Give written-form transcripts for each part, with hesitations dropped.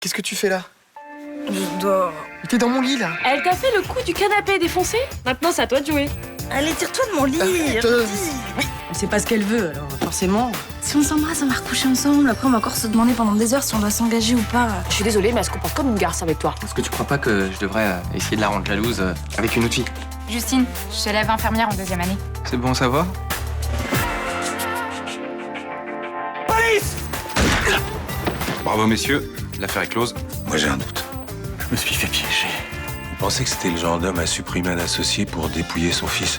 Qu'est-ce que tu fais là? Je dors. T'es dans mon lit là. Elle t'a fait le coup du canapé défoncé? Maintenant, c'est à toi de jouer. Allez, tire-toi de mon lit. Oui. C'est pas ce qu'elle veut, alors forcément. Si on s'embrasse, on va recoucher ensemble. Après, on va encore se demander pendant des heures si on doit s'engager ou pas. Je suis désolée, mais elle se comporte comme une garce avec toi. Est-ce que tu crois pas que je devrais essayer de la rendre jalouse avec une autre fille? Justine, je suis élève infirmière en 2e année. C'est bon à savoir. Bravo messieurs, l'affaire est close. Moi j'ai un doute. Je me suis fait piéger. Vous pensez que c'était le genre d'homme à supprimer un associé pour dépouiller son fils?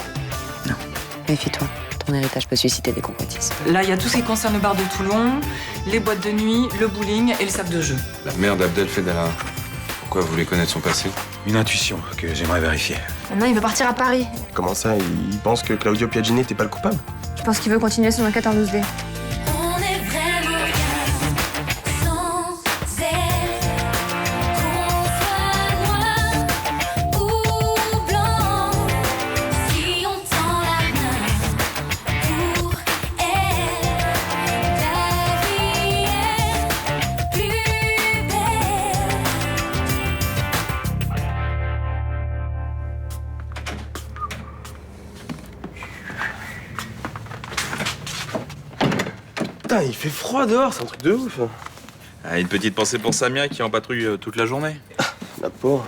Méfie-toi, ton héritage peut susciter des convoitises. Là, il y a tout ce qui concerne le bar de Toulon, les boîtes de nuit, le bowling et le sac de jeu. La mère d'Abdel Fedala. Pourquoi vous voulez connaître son passé? Une intuition que j'aimerais vérifier. Maintenant, il veut partir à Paris. Comment ça? Il pense que Claudio Piagini n'était pas le coupable? Je pense qu'il veut continuer son enquête en 12D. On est vraiment bien sans elle. Qu'on soit noir ou blanc, si on tend la main pour elle, la vie est plus belle. Putain, il fait froid dehors, c'est un truc de ouf. Ah, une petite pensée pour Samia qui en patrouille toute la journée. La pauvre.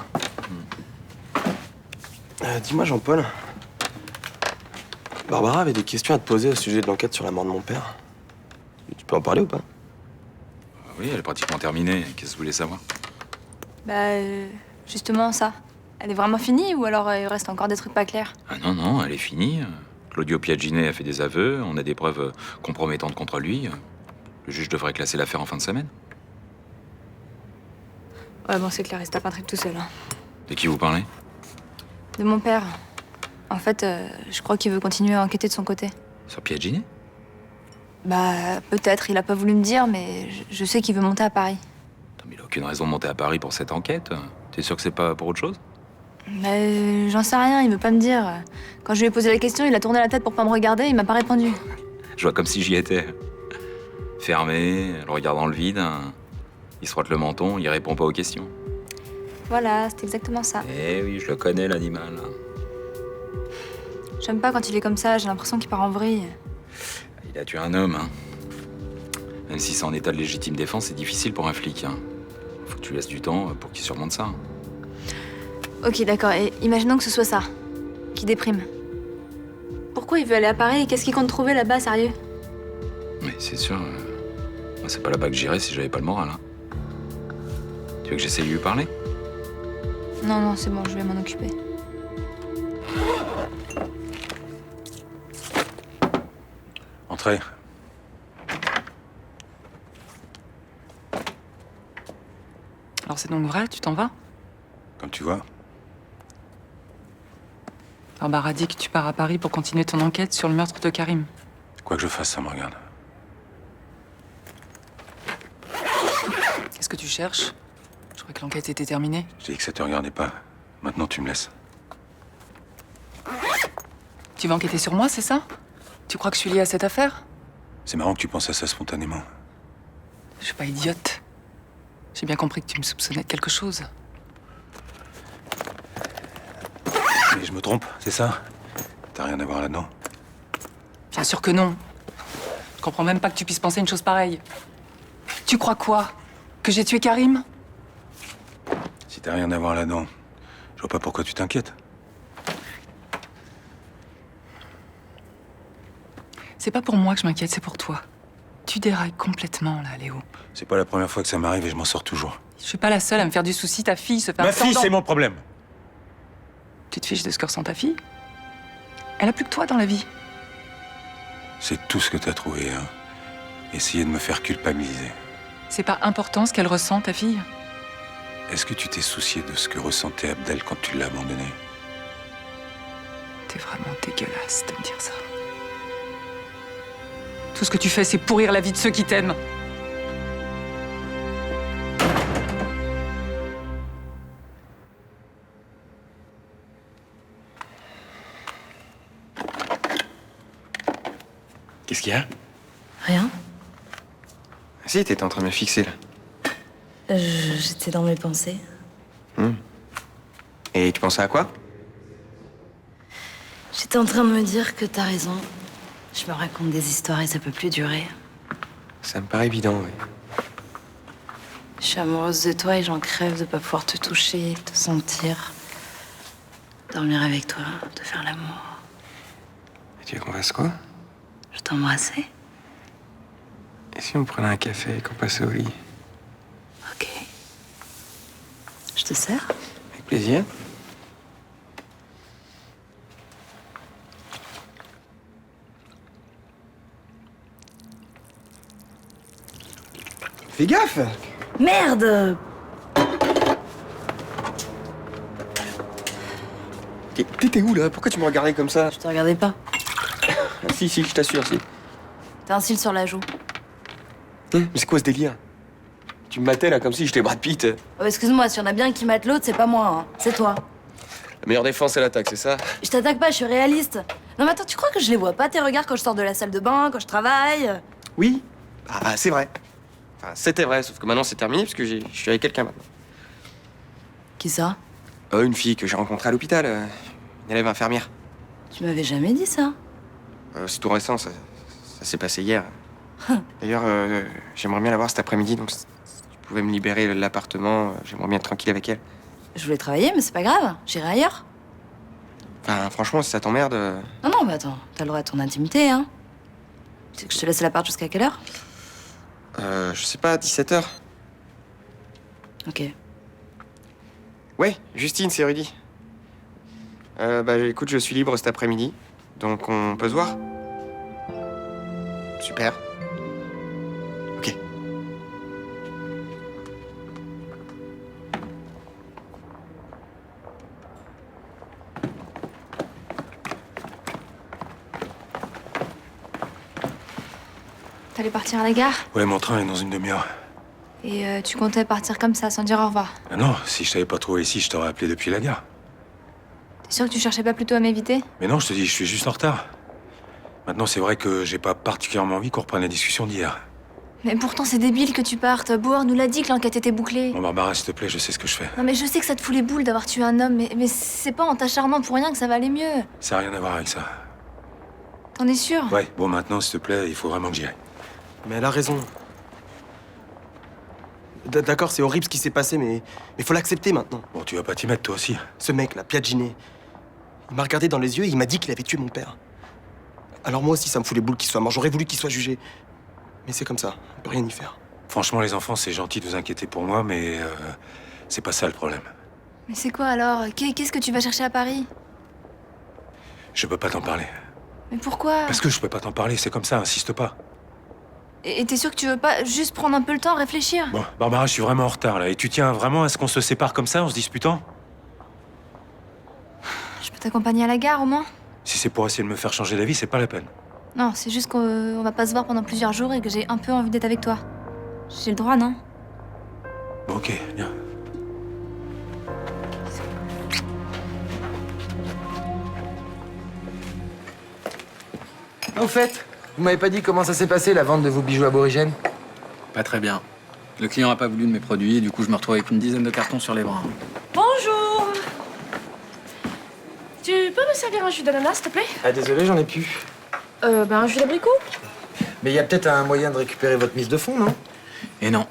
Dis-moi, Jean-Paul. Barbara avait des questions à te poser au sujet de l'enquête sur la mort de mon père. Tu peux en parler ou pas? Oui, elle est pratiquement terminée. Qu'est-ce que vous voulez savoir? Justement, ça. Elle est vraiment finie ou alors il reste encore des trucs pas clairs? Ah non, non, elle est finie. Claudio Piagini a fait des aveux, on a des preuves compromettantes contre lui. Le juge devrait classer l'affaire en fin de semaine. Ouais, bon, c'est clair, il se tape un trip tout seul. Hein. De qui vous parlez? De mon père. En fait, je crois qu'il veut continuer à enquêter de son côté. Sur Piagini? Bah, peut-être, il a pas voulu me dire, mais je sais qu'il veut monter à Paris. Non, mais il a aucune raison de monter à Paris pour cette enquête. T'es sûr que c'est pas pour autre chose? Mais j'en sais rien, il veut pas me dire. Quand je lui ai posé la question, il a tourné la tête pour pas me regarder, il m'a pas répondu. Je vois comme si j'y étais. Fermé, le regard dans le vide. Il se frotte le menton, il répond pas aux questions. Voilà, c'est exactement ça. Eh oui, je le connais, l'animal. J'aime pas quand il est comme ça, j'ai l'impression qu'il part en vrille. Il a tué un homme, hein. Même si c'est en état de légitime défense, c'est difficile pour un flic, hein. Faut que tu laisses du temps pour qu'il surmonte ça. Ok, d'accord, et imaginons que ce soit ça, qui déprime. Pourquoi il veut aller à Paris et qu'est-ce qu'il compte trouver là-bas, sérieux? Mais c'est sûr, moi, c'est pas là-bas que j'irais si j'avais pas le moral, hein. Tu veux que j'essaye de lui parler? Non, non, c'est bon, je vais m'en occuper. Entrez. Alors c'est donc vrai, tu t'en vas? Comme tu vois. Barbara dit que tu pars à Paris pour continuer ton enquête sur le meurtre de Karim. Quoi que je fasse, ça me regarde. Qu'est-ce que tu cherches? Je crois que l'enquête était terminée. Je dis que ça te regardait pas. Maintenant, tu me laisses. Tu vas enquêter sur moi, c'est ça? Tu crois que je suis liée à cette affaire? C'est marrant que tu penses à ça spontanément. Je suis pas idiote. J'ai bien compris que tu me soupçonnais de quelque chose. Mais je me trompe, c'est ça? T'as rien à voir là-dedans? Bien sûr que non. Je comprends même pas que tu puisses penser une chose pareille. Tu crois quoi? Que j'ai tué Karim? Si t'as rien à voir là-dedans, je vois pas pourquoi tu t'inquiètes. C'est pas pour moi que je m'inquiète, c'est pour toi. Tu dérailles complètement, là, Léo. C'est pas la première fois que ça m'arrive et je m'en sors toujours. Je suis pas la seule à me faire du souci. Ta fille se fait un Ma fille, pendant. c'est mon problème. Tu te fiches de ce que ressent ta fille? Elle a plus que toi dans la vie. C'est tout ce que t'as trouvé, hein. Essayer de me faire culpabiliser. C'est pas important ce qu'elle ressent, ta fille? Est-ce que tu t'es soucié de ce que ressentait Abdel quand tu l'as abandonné? T'es vraiment dégueulasse de me dire ça. Tout ce que tu fais, c'est pourrir la vie de ceux qui t'aiment. Qu'est-ce qu'il y a? Rien. Si, t'étais en train de me fixer là. J'étais dans mes pensées. Et tu pensais à quoi? J'étais en train de me dire que t'as raison. Je me raconte des histoires et ça peut plus durer. Ça me paraît évident, oui. Je suis amoureuse de toi et j'en crève de pas pouvoir te toucher, te sentir. Dormir avec toi, te faire l'amour. Et tu veux qu'on fasse quoi? Je t'embrasser. Et si on prenait un café et qu'on passait au lit? Ok. Je te sers? Avec plaisir. Fais gaffe! Merde! T'étais où, là? Pourquoi tu me regardais comme ça? Je te regardais pas. Si, je t'assure, si. T'as un cil sur la joue. Mais c'est quoi ce délire? Tu me matais, là, comme si j'étais Brad Pitt. Oh, excuse-moi, si y en a bien qui mate l'autre, c'est pas moi, hein. C'est toi. La meilleure défense, c'est l'attaque, c'est ça? Je t'attaque pas, je suis réaliste. Non mais attends, tu crois que je les vois pas, tes regards, quand je sors de la salle de bain, quand je travaille? Oui. Ah, c'est vrai. Enfin, c'était vrai, sauf que maintenant, c'est terminé, parce que je suis avec quelqu'un, maintenant. Qui ça? Une fille que j'ai rencontrée à l'hôpital. Une élève infirmière. Tu m'avais jamais dit ça. C'est tout récent, ça s'est passé hier. D'ailleurs, j'aimerais bien la voir cet après-midi, donc si tu pouvais me libérer l'appartement, j'aimerais bien être tranquille avec elle. Je voulais travailler, mais c'est pas grave, j'irai ailleurs. Enfin, franchement, si ça t'emmerde... Non, mais attends, t'as le droit à ton intimité, hein. Tu sais que je te laisse l'appart jusqu'à quelle heure? Je sais pas, 17h. Ok. Ouais, Justine, c'est Rudy. Écoute, je suis libre cet après-midi, donc on peut se voir? Super. Ok. T'allais partir à la gare? Ouais, mon train est dans une demi-heure. Et tu comptais partir comme ça, sans dire au revoir? Ah non, si je t'avais pas trouvé ici, je t'aurais appelé depuis la gare. T'es sûr que tu cherchais pas plutôt à m'éviter? Mais non, je te dis, je suis juste en retard. Maintenant, c'est vrai que j'ai pas particulièrement envie qu'on reprenne la discussion d'hier. Mais pourtant, c'est débile que tu partes. Boer nous l'a dit que l'enquête était bouclée. Bon, Barbara, s'il te plaît, je sais ce que je fais. Non, mais je sais que ça te fout les boules d'avoir tué un homme, mais c'est pas en t'acharnant pour rien que ça va aller mieux. Ça n'a rien à voir avec ça. T'en es sûr? Ouais, bon, maintenant, s'il te plaît, il faut vraiment que j'y aille. Mais elle a raison. D'accord, c'est horrible ce qui s'est passé, mais faut l'accepter maintenant. Bon, tu vas pas t'y mettre, toi aussi. Ce mec, là, Piagginé, il m'a regardé dans les yeux et il m'a dit qu'il avait tué mon père. Alors moi aussi, ça me fout les boules qu'il soit mort. J'aurais voulu qu'il soit jugé. Mais c'est comme ça, on peut rien y faire. Franchement, les enfants, c'est gentil de vous inquiéter pour moi, mais c'est pas ça le problème. Mais c'est quoi alors? Qu'est-ce que tu vas chercher à Paris? Je peux pas t'en parler. Mais pourquoi? Parce que je peux pas t'en parler, c'est comme ça, insiste pas. Et t'es sûr que tu veux pas juste prendre un peu le temps, réfléchir? Bon, Barbara, je suis vraiment en retard, là. Et tu tiens vraiment à ce qu'on se sépare comme ça, en se disputant? Je peux t'accompagner à la gare, au moins? Si c'est pour essayer de me faire changer d'avis, c'est pas la peine. Non, c'est juste qu'on va pas se voir pendant plusieurs jours et que j'ai un peu envie d'être avec toi. J'ai le droit, non? Bon, ok, viens. Au fait, vous m'avez pas dit comment ça s'est passé, la vente de vos bijoux aborigènes? Pas très bien. Le client a pas voulu de mes produits et du coup je me retrouve avec une dizaine de cartons sur les bras. Bonjour. Tu peux me servir un jus d'ananas, s'il te plaît? Ah, désolé, j'en ai plus. Un jus d'abricot? Mais il y a peut-être un moyen de récupérer votre mise de fond, non? Et non.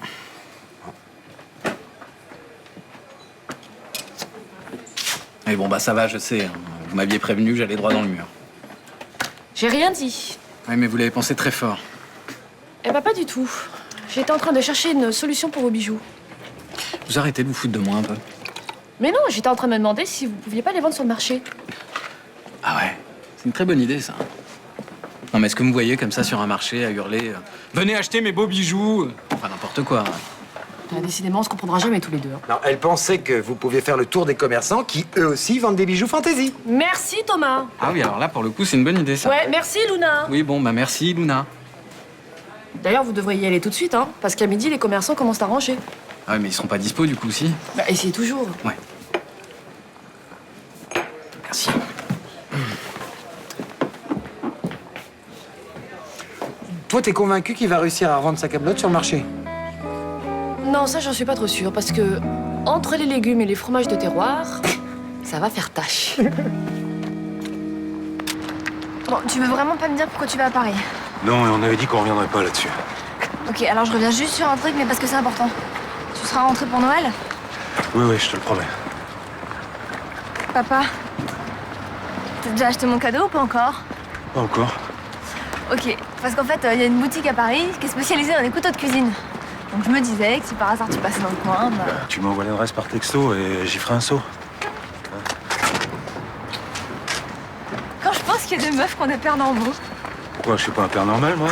Mais bon, bah ça va, je sais. Hein. Vous m'aviez prévenu que j'allais droit dans le mur. J'ai rien dit. Ouais, mais vous l'avez pensé très fort. Eh ben, pas du tout. J'étais en train de chercher une solution pour vos bijoux. Vous arrêtez de vous foutre de moi un peu. Mais non, j'étais en train de me demander si vous pouviez pas les vendre sur le marché. Ah ouais, c'est une très bonne idée, ça. Non, mais est-ce que vous me voyez comme ça sur un marché à hurler venez acheter mes beaux bijoux! Enfin, n'importe quoi. Décidément, on se comprendra jamais tous les deux. Non, elle pensait que vous pouviez faire le tour des commerçants qui, eux aussi, vendent des bijoux fantaisie. Merci, Thomas. Ah oui, alors là, pour le coup, c'est une bonne idée, ça. Ouais, merci, Luna. Oui, bon, bah merci, Luna. D'ailleurs, vous devriez y aller tout de suite, hein, parce qu'à midi, les commerçants commencent à ranger. Ah ouais, mais ils seront pas dispo, du coup, si? Bah, essayez toujours. Ouais. Merci. Toi, t'es convaincu qu'il va réussir à revendre sa cabelote sur le marché? Non, Non, ça, j'en suis pas trop sûre, parce que entre les légumes et les fromages de terroir, ça va faire tâche. Bon, tu veux vraiment pas me dire pourquoi tu vas à Paris? Non, et on avait dit qu'on reviendrait pas là-dessus. Ok, alors je reviens juste sur un truc, mais parce que c'est important. Tu seras rentré pour Noël? Oui, je te le promets. Papa, t'as déjà acheté mon cadeau ou pas encore? Pas encore. Ok, parce qu'en fait, il y a une boutique à Paris qui est spécialisée dans les couteaux de cuisine. Donc je me disais que si par hasard tu passais dans le coin, bah... Tu m'envoies l'adresse par texto et j'y ferai un saut. Quand je pense qu'il y a des meufs qu'on est père normaux. Pourquoi, je suis pas un père normal, moi?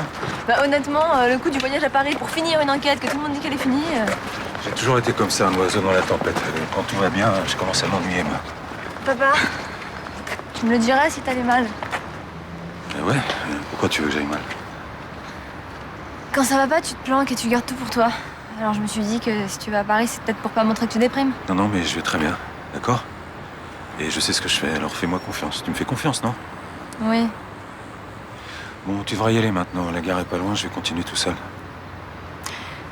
Bah honnêtement, le coup du voyage à Paris pour finir une enquête que tout le monde dit qu'elle est finie... J'ai toujours été comme ça, un oiseau dans la tempête. Quand tout va bien, je commence à m'ennuyer, moi. Papa, tu me le dirais si t'allais mal. Mais ouais, pourquoi tu veux que j'aille mal? Quand ça va pas, tu te planques et tu gardes tout pour toi. Alors je me suis dit que si tu vas à Paris, c'est peut-être pour pas montrer que tu déprimes. Non, mais je vais très bien, d'accord? Et je sais ce que je fais, alors fais-moi confiance. Tu me fais confiance, non? Oui. Bon, tu devras y aller maintenant. La gare est pas loin, je vais continuer tout seul.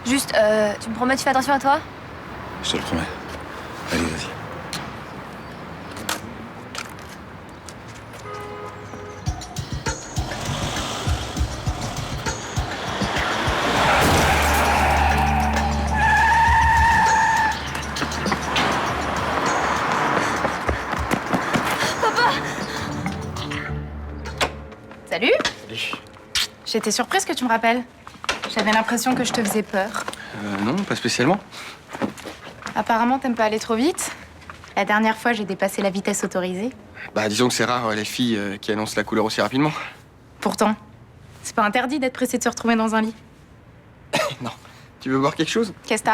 Juste, tu me promets, tu fais attention à toi? Je te le promets. Allez, vas-y. Salut. J'étais surprise que tu me rappelles. J'avais l'impression que je te faisais peur. Non, pas spécialement. Apparemment, t'aimes pas aller trop vite. La dernière fois, j'ai dépassé la vitesse autorisée. Bah, disons que c'est rare, les filles qui annoncent la couleur aussi rapidement. Pourtant, c'est pas interdit d'être pressé de se retrouver dans un lit. Non. Tu veux boire quelque chose? Qu'est-ce que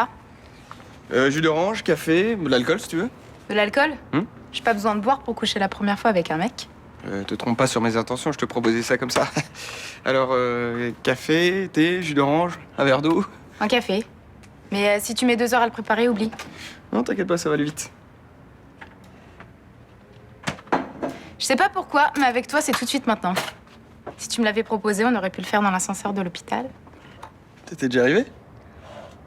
t'as? Jus d'orange, café, de l'alcool si tu veux. De l'alcool? J'ai pas besoin de boire pour coucher la première fois avec un mec. Te trompe pas sur mes intentions, je te proposais ça comme ça. Alors, café, thé, jus d'orange, un verre d'eau? Un café. Mais si tu mets 2 heures à le préparer, oublie. Non, t'inquiète pas, ça va aller vite. Je sais pas pourquoi, mais avec toi, c'est tout de suite maintenant. Si tu me l'avais proposé, on aurait pu le faire dans l'ascenseur de l'hôpital. T'étais déjà arrivé?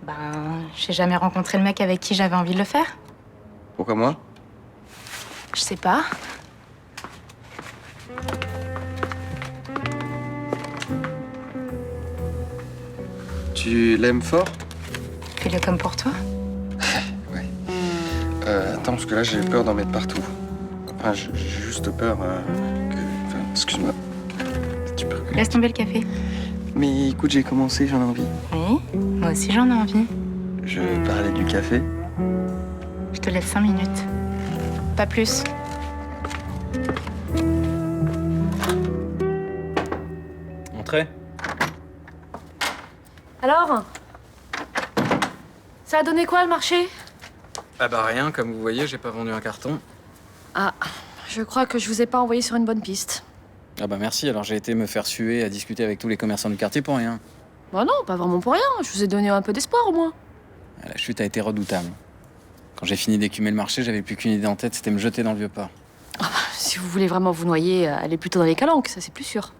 Ben, j'ai jamais rencontré le mec avec qui j'avais envie de le faire. Pourquoi moi? Je sais pas. Tu l'aimes fort? Fais-le comme pour toi. Ouais. Attends, parce que là, j'ai peur d'en mettre partout. Enfin, j'ai juste peur que... Enfin, excuse-moi. Tu peux... Laisse tomber le café. Mais écoute, j'ai commencé, j'en ai envie. Oui, moi aussi j'en ai envie. Je parlais du café. Je te laisse 5 minutes. Pas plus. Entrez. Alors? Ça a donné quoi, le marché? Ah bah rien, comme vous voyez, j'ai pas vendu un carton. Ah, je crois que je vous ai pas envoyé sur une bonne piste. Ah bah merci, alors j'ai été me faire suer à discuter avec tous les commerçants du quartier pour rien. Bah non, pas vraiment pour rien. Je vous ai donné un peu d'espoir, au moins. La chute a été redoutable. Quand j'ai fini d'écumer le marché, j'avais plus qu'une idée en tête, c'était me jeter dans le vieux port. Si vous voulez vraiment vous noyer, allez plutôt dans les calanques, ça c'est plus sûr.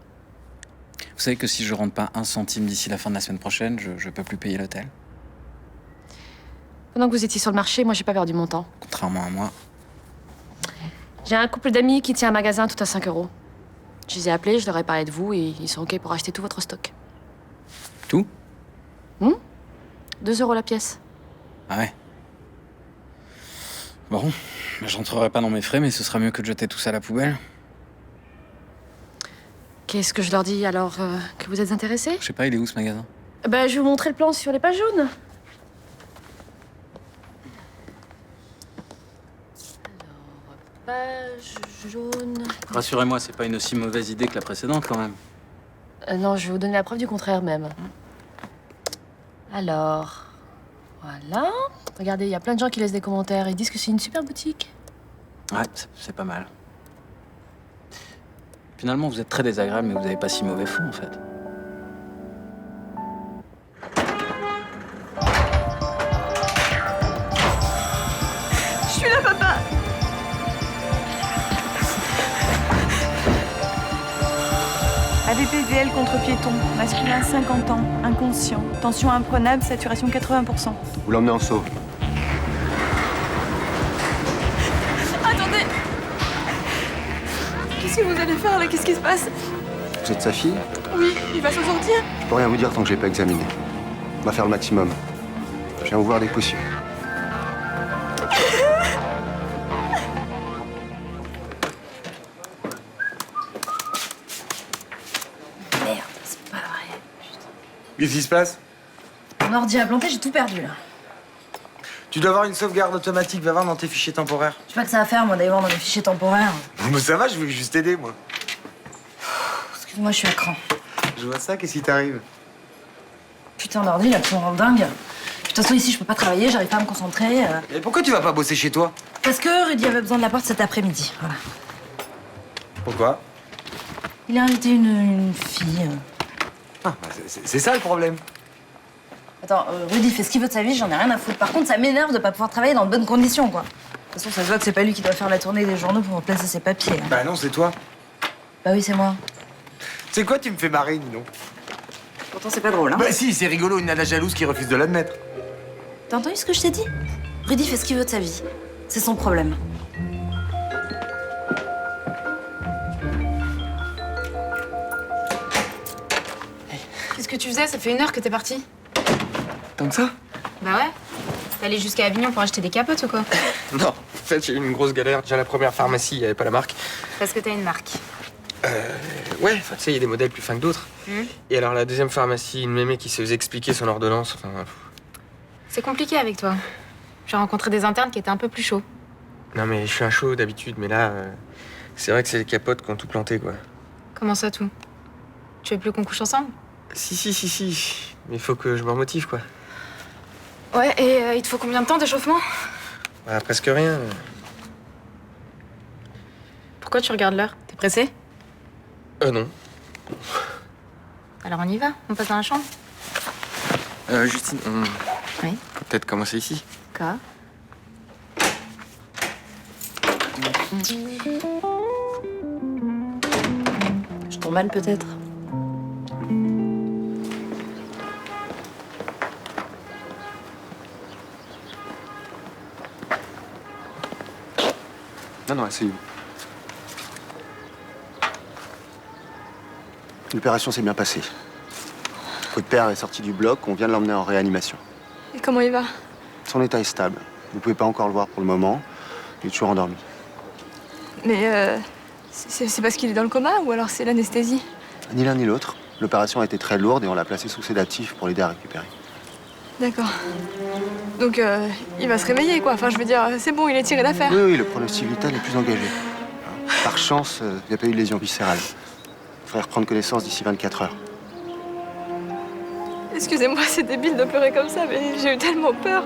Vous savez que si je rentre pas un centime d'ici la fin de la semaine prochaine, je peux plus payer l'hôtel. Pendant que vous étiez sur le marché, moi j'ai pas perdu mon temps. Contrairement à moi. J'ai un couple d'amis qui tient un magasin tout à 5 €. Je les ai appelés, je leur ai parlé de vous et ils sont OK pour acheter tout votre stock. Tout? 2 € la pièce. Ah ouais. Bon, je rentrerai pas dans mes frais, mais ce sera mieux que de jeter tout ça à la poubelle. Qu'est-ce que je leur dis alors que vous êtes intéressés? Je sais pas, il est où ce magasin? Bah, je vais vous montrer le plan sur les pages jaunes. Alors, page jaune. Rassurez-moi, c'est pas une aussi mauvaise idée que la précédente quand même. Non, je vais vous donner la preuve du contraire même. Alors, voilà. Regardez, il y a plein de gens qui laissent des commentaires. Ils disent que c'est une super boutique. Ouais, c'est pas mal. Finalement, vous êtes très désagréable, mais vous avez pas si mauvais fond en fait. Je suis là, papa. Allez, bébé, VDL contre piéton, masculin 50 ans, inconscient, tension imprenable, saturation 80%. Vous l'emmenez en sauve. Attendez! Qu'est-ce que vous allez faire là? Qu'est-ce qui se passe? Vous êtes sa fille? Oui, il va s'en sortir? Je peux rien vous dire tant que je l'ai pas examiné. On va faire le maximum. Je viens vous voir dès que possible. Merde, c'est pas vrai. Qu'est-ce qui se passe? Mon ordi a planté, j'ai tout perdu là. Tu dois avoir une sauvegarde automatique, va voir dans tes fichiers temporaires. Je sais pas que ça va faire, moi, d'aller voir dans mes fichiers temporaires. Mais ça va, je voulais juste t'aider, moi. Excuse-moi, je suis à cran. Je vois ça, qu'est-ce qui t'arrive? Putain d'ordi, là, tu me rend dingue. De toute façon, ici, je peux pas travailler, j'arrive pas à me concentrer. Et pourquoi tu vas pas bosser chez toi? Parce que Rudy avait besoin de la porte cet après-midi, voilà. Pourquoi? Il a invité une fille. Ah, bah c'est ça le problème. Attends, Rudy fait ce qu'il veut de sa vie, j'en ai rien à foutre. Par contre, ça m'énerve de pas pouvoir travailler dans de bonnes conditions, quoi. De toute façon, ça se voit que c'est pas lui qui doit faire la tournée des journaux pour placer ses papiers. Hein. Bah non, c'est toi. Bah oui, c'est moi. C'est quoi, tu me fais marrer, Nino? Pourtant, c'est pas drôle, hein. Bah si, c'est rigolo, une nana jalouse qui refuse de l'admettre. T'as entendu ce que je t'ai dit? Rudy fait ce qu'il veut de sa vie. C'est son problème. Qu'est-ce que tu faisais? Ça fait 1 heure que t'es parti. Tant que ça? Bah ouais. T'es allé jusqu'à Avignon pour acheter des capotes ou quoi? Non, en fait, j'ai eu une grosse galère. Déjà, la première pharmacie, il n'y avait pas la marque. Parce que t'as une marque. Ouais, enfin, tu sais, il y a des modèles plus fins que d'autres. Et alors, la deuxième pharmacie, une mémé qui se faisait expliquer son ordonnance. Enfin, C'est compliqué avec toi. J'ai rencontré des internes qui étaient un peu plus chauds. non, mais je suis un chaud d'habitude, mais là, c'est vrai que c'est les capotes qui ont tout planté, quoi. Comment ça, tout? Tu veux plus qu'on couche ensemble? Si. Mais il faut que je me remotive, quoi. Ouais, et il te faut combien de temps d'échauffement? Bah, presque rien. Pourquoi tu regardes l'heure? T'es pressé? Non. Alors on y va, on passe dans la chambre. Justine, on Oui. peut peut-être commencer ici. Quoi? Je tombe mal, peut-être. Non, asseyez-vous. L'opération s'est bien passée. Votre père est sorti du bloc, on vient de l'emmener en réanimation. Et comment il va? Son état est stable. Vous pouvez pas encore le voir pour le moment. Il est toujours endormi. Mais c'est parce qu'il est dans le coma ou alors c'est l'anesthésie? Ni l'un ni l'autre. L'opération a été très lourde et on l'a placé sous sédatif pour l'aider à récupérer. D'accord. Donc il va se réveiller, quoi. Enfin, je veux dire, c'est bon, il est tiré d'affaire. Oui, le pronostic vital est plus engagé. Par chance, il n'y a pas eu de lésion viscérale. Il faudrait reprendre connaissance d'ici 24 heures. Excusez-moi, c'est débile de pleurer comme ça, mais j'ai eu tellement peur.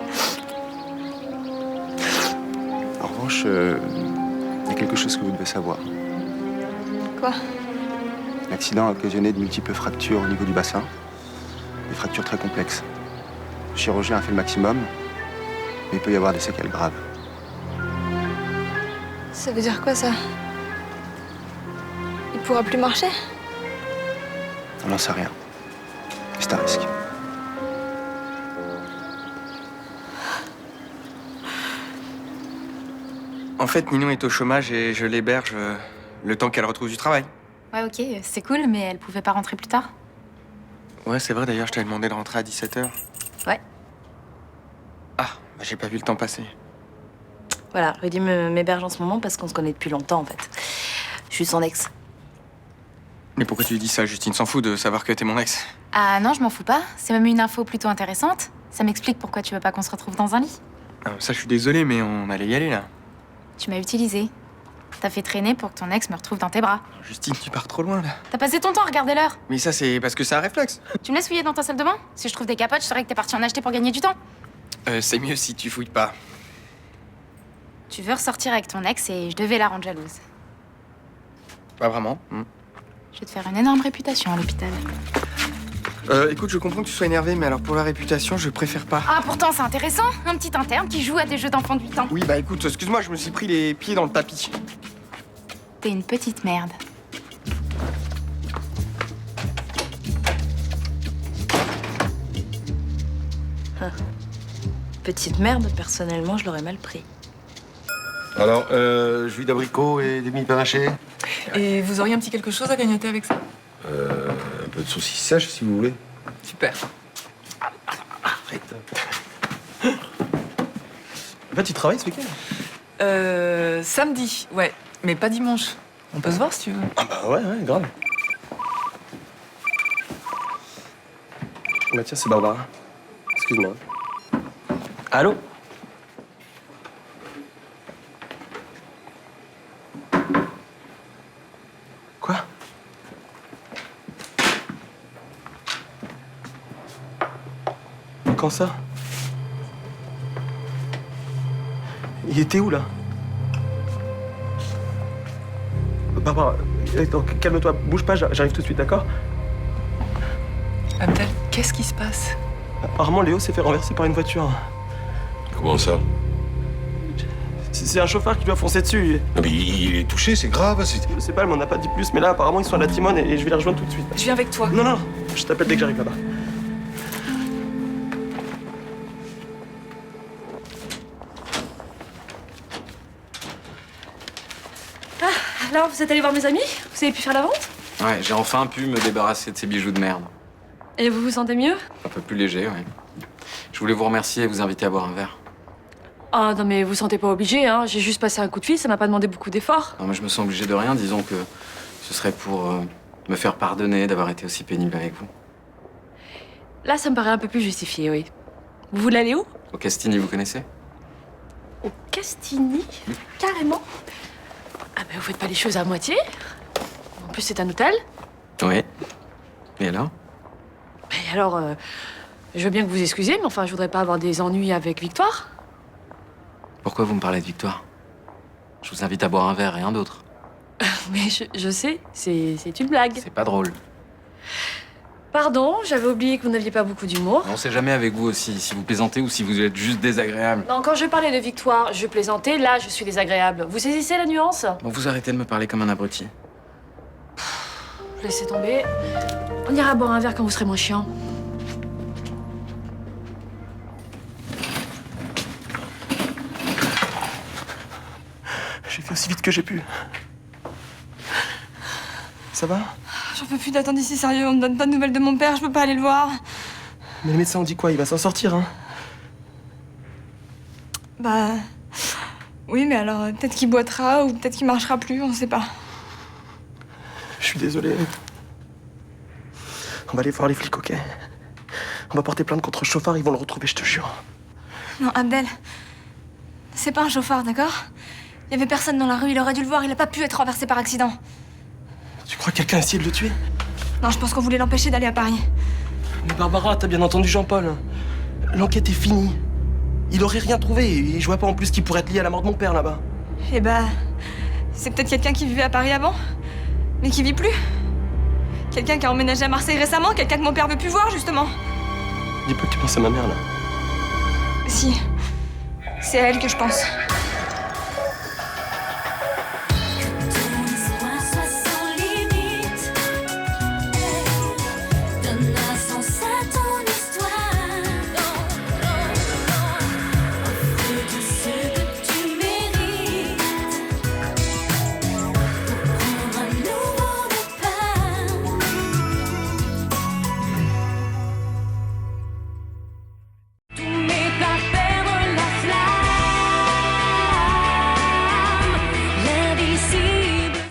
En revanche, il y a quelque chose que vous devez savoir. Quoi? L'accident a occasionné de multiples fractures au niveau du bassin. Des fractures très complexes. Le chirurgien a fait le maximum, mais il peut y avoir des séquelles graves. Ça veut dire quoi, ça? Il pourra plus marcher? On n'en sait rien. C'est un risque. En fait, Ninon est au chômage et je l'héberge le temps qu'elle retrouve du travail. Ouais, ok, c'est cool, mais elle pouvait pas rentrer plus tard? Ouais, c'est vrai, d'ailleurs, je t'avais demandé de rentrer à 17h. Ouais. Ah, bah, j'ai pas vu le temps passer. Voilà, Rudy m'héberge en ce moment parce qu'on se connaît depuis longtemps, en fait. Je suis son ex. Mais pourquoi tu dis ça? Justine s'en fout de savoir que t'es mon ex. Ah non, je m'en fous pas. C'est même une info plutôt intéressante. Ça m'explique pourquoi tu veux pas qu'on se retrouve dans un lit. Ah, ça, je suis désolé, mais on allait y aller, là. Tu m'as utilisé. T'as fait traîner pour que ton ex me retrouve dans tes bras. Justine, tu pars trop loin, là. T'as passé ton temps à regarder l'heure. Mais ça, c'est parce que c'est un réflexe. Tu me laisses fouiller dans ta salle de bain? Si je trouve des capotes, je saurais que t'es parti en acheter pour gagner du temps. C'est mieux si tu fouilles pas. Tu veux ressortir avec ton ex et je devais la rendre jalouse. Pas vraiment. Je vais te faire une énorme réputation à l'hôpital. Écoute, je comprends que tu sois énervé, mais alors pour la réputation, je préfère pas. Ah, pourtant, c'est intéressant. Un petit interne qui joue à des jeux d'enfants de 8 ans. Oui, bah écoute, excuse-moi, je me suis pris les pieds dans le tapis. T'es une petite merde. Petite merde, personnellement, je l'aurais mal pris. Alors, jus d'abricot et des mini panachés. Et vous auriez un petit quelque chose à grignoter avec ça? Un peu de saucisse sèche, si vous voulez. Super. Arrête. En fait, tu travailles ce week-end? Samedi, ouais. Mais pas dimanche. On peut se voir si tu veux. Ah bah ouais, grave. Bah tiens, c'est Barbara. Excuse-moi. Allô? Quoi? Quand ça? Il était où, là? Barbara, attends, calme-toi, bouge pas, j'arrive tout de suite, d'accord? Abdel, qu'est-ce qui se passe? Apparemment, Léo s'est fait renverser par une voiture. Comment ça? C'est un chauffeur qui lui a foncé dessus. Non mais il est touché, c'est grave. Je sais pas, elle m'en a pas dit plus, mais là, apparemment, ils sont à la Timone et je vais les rejoindre tout de suite. Je viens avec toi. Non, je t'appelle dès que j'arrive là-bas. Alors, vous êtes allé voir mes amis? Vous avez pu faire la vente? Ouais, j'ai enfin pu me débarrasser de ces bijoux de merde. Et vous vous sentez mieux? Un peu plus léger, ouais. Je voulais vous remercier et vous inviter à boire un verre. Ah non mais vous sentez pas obligé, hein. J'ai juste passé un coup de fil, ça m'a pas demandé beaucoup d'efforts. Non, mais je me sens obligé de rien, disons que ce serait pour me faire pardonner d'avoir été aussi pénible avec vous. Là, ça me paraît un peu plus justifié, oui. Vous voulez aller où? Au Castini, vous connaissez? Au Castini? Carrément? Ah ben vous faites pas les choses à moitié. En plus, c'est un hôtel. Oui. Et alors? Et alors, je veux bien que vous excusez, mais enfin, je voudrais pas avoir des ennuis avec Victoire. Pourquoi vous me parlez de Victoire? Je vous invite à boire un verre, rien d'autre. Mais je sais, c'est une blague. C'est pas drôle. Pardon, j'avais oublié que vous n'aviez pas beaucoup d'humour. On sait jamais avec vous aussi, si vous plaisantez ou si vous êtes juste désagréable. Non, quand je parlais de Victoire, je plaisantais, là, je suis désagréable. Vous saisissez la nuance? Bon, vous arrêtez de me parler comme un abruti. Laissez tomber. On ira boire un verre quand vous serez moins chiant. J'ai fait aussi vite que j'ai pu. Ça va? J'en peux plus d'attendre ici, sérieux. On me donne pas de nouvelles de mon père, je peux pas aller le voir. Mais le médecin, on dit quoi? Il va s'en sortir, hein? Bah. Oui, mais alors peut-être qu'il boitera ou peut-être qu'il marchera plus, on sait pas. Je suis désolé. On va aller voir les flics, ok? On va porter plainte contre le chauffard, ils vont le retrouver, je te jure. Non, Abdel. C'est pas un chauffard, d'accord? Il y avait personne dans la rue, il aurait dû le voir, il a pas pu être renversé par accident. Tu crois que quelqu'un a essayé de le tuer? Non, je pense qu'on voulait l'empêcher d'aller à Paris. Mais Barbara, t'as bien entendu Jean-Paul. L'enquête est finie. Il aurait rien trouvé, et je vois pas en plus qu'il pourrait être lié à la mort de mon père là-bas. Eh bah. C'est peut-être quelqu'un qui vivait à Paris avant, mais qui vit plus. Quelqu'un qui a emménagé à Marseille récemment, quelqu'un que mon père veut plus voir, justement. Dis pas que tu penses à ma mère là. Si. C'est à elle que je pense.